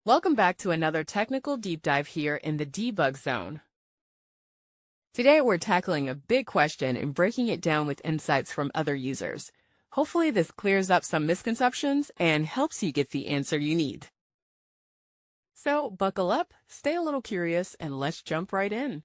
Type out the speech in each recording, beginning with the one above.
Welcome back to another technical deep dive here in the debug zone. Today we're tackling a big question and breaking it down with insights from other users. Hopefully this clears up some misconceptions and helps you get the answer you need. So buckle up, stay a little curious, and let's jump right in.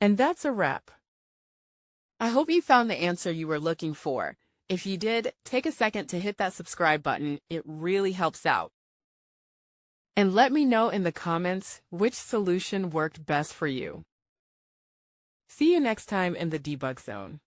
And that's a wrap. I hope you found the answer you were looking for. If you did, take a second to hit that subscribe button. It really helps out. And let me know in the comments which solution worked best for you. See you next time in the debug zone.